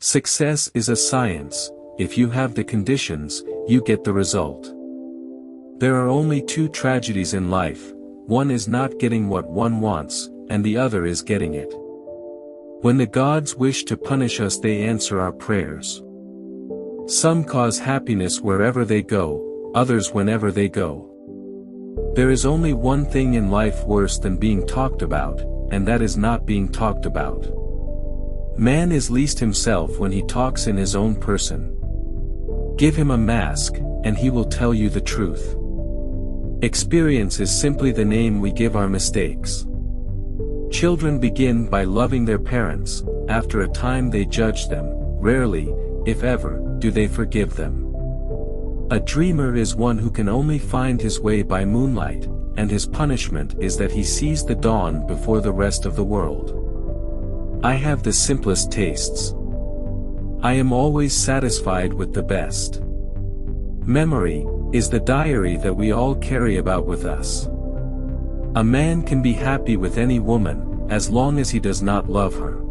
Success is a science. If you have the conditions, you get the result. There are only two tragedies in life. One is not getting what one wants, and the other is getting it. When the gods wish to punish us, they answer our prayers. Some cause happiness wherever they go, others whenever they go. There is only one thing in life worse than being talked about, and that is not being talked about. Man is least himself when he talks in his own person. Give him a mask, and he will tell you the truth. Experience is simply the name we give our mistakes. Children begin by loving their parents. After a time they judge them. Rarely, if ever, do they forgive them. A dreamer is one who can only find his way by moonlight, and his punishment is that he sees the dawn before the rest of the world. I have the simplest tastes. I am always satisfied with the best. Memory is the diary that we all carry about with us. A man can be happy with any woman, as long as he does not love her.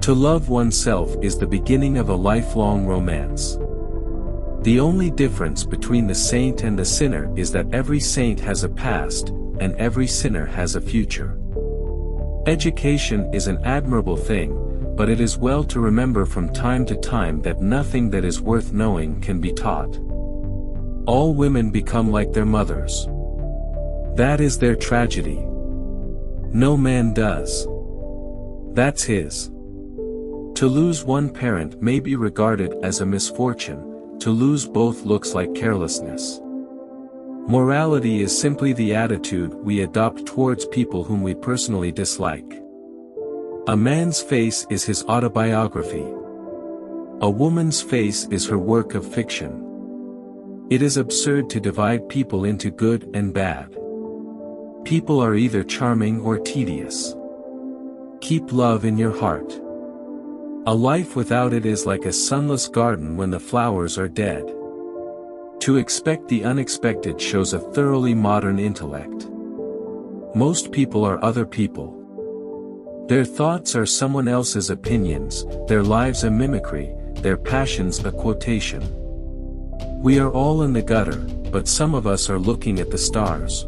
To love oneself is the beginning of a lifelong romance. The only difference between the saint and the sinner is that every saint has a past, and every sinner has a future. Education is an admirable thing, but it is well to remember from time to time that nothing that is worth knowing can be taught. All women become like their mothers. That is their tragedy. No man does. That's his. To lose one parent may be regarded as a misfortune, to lose both looks like carelessness. Morality is simply the attitude we adopt towards people whom we personally dislike. A man's face is his autobiography. A woman's face is her work of fiction. It is absurd to divide people into good and bad. People are either charming or tedious. Keep love in your heart. A life without it is like a sunless garden when the flowers are dead. To expect the unexpected shows a thoroughly modern intellect. Most people are other people. Their thoughts are someone else's opinions, their lives a mimicry, their passions a quotation. We are all in the gutter, but some of us are looking at the stars.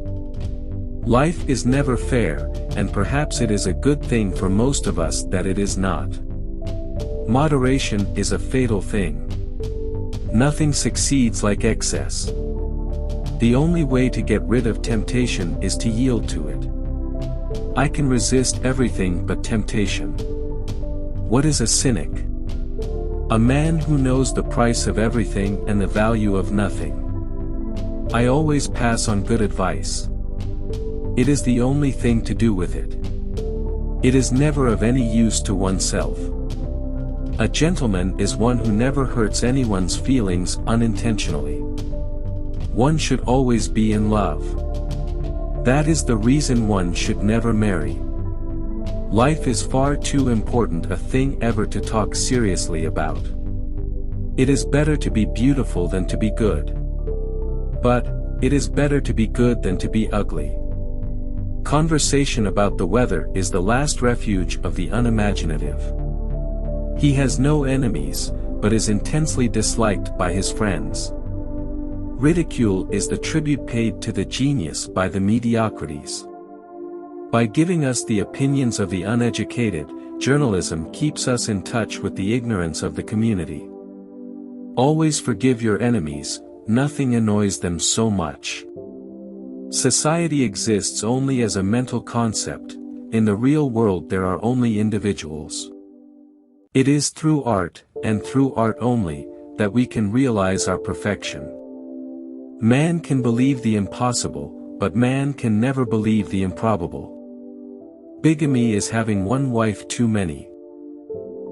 Life is never fair, and perhaps it is a good thing for most of us that it is not. Moderation is a fatal thing. Nothing succeeds like excess. The only way to get rid of temptation is to yield to it. I can resist everything but temptation. What is a cynic? A man who knows the price of everything and the value of nothing. I always pass on good advice. It is the only thing to do with it. It is never of any use to oneself. A gentleman is one who never hurts anyone's feelings unintentionally. One should always be in love. That is the reason one should never marry. Life is far too important a thing ever to talk seriously about. It is better to be beautiful than to be good. But, it is better to be good than to be ugly. Conversation about the weather is the last refuge of the unimaginative. He has no enemies, but is intensely disliked by his friends. Ridicule is the tribute paid to the genius by the mediocrities. By giving us the opinions of the uneducated, journalism keeps us in touch with the ignorance of the community. Always forgive your enemies, nothing annoys them so much. Society exists only as a mental concept, in the real world there are only individuals. It is through art, and through art only, that we can realize our perfection. Man can believe the impossible, but man can never believe the improbable. Bigamy is having one wife too many.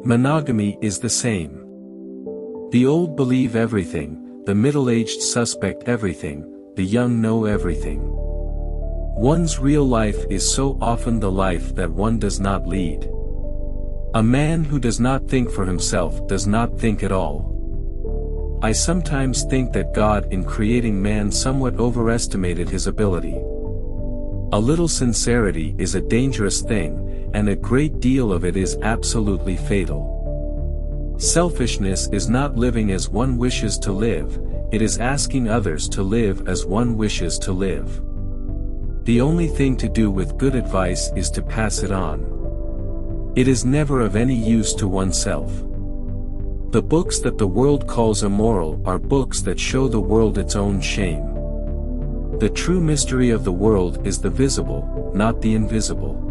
Monogamy is the same. The old believe everything, the middle-aged suspect everything, the young know everything. One's real life is so often the life that one does not lead. A man who does not think for himself does not think at all. I sometimes think that God in creating man somewhat overestimated his ability. A little sincerity is a dangerous thing, and a great deal of it is absolutely fatal. Selfishness is not living as one wishes to live, it is asking others to live as one wishes to live. The only thing to do with good advice is to pass it on. It is never of any use to oneself. The books that the world calls immoral are books that show the world its own shame. The true mystery of the world is the visible, not the invisible.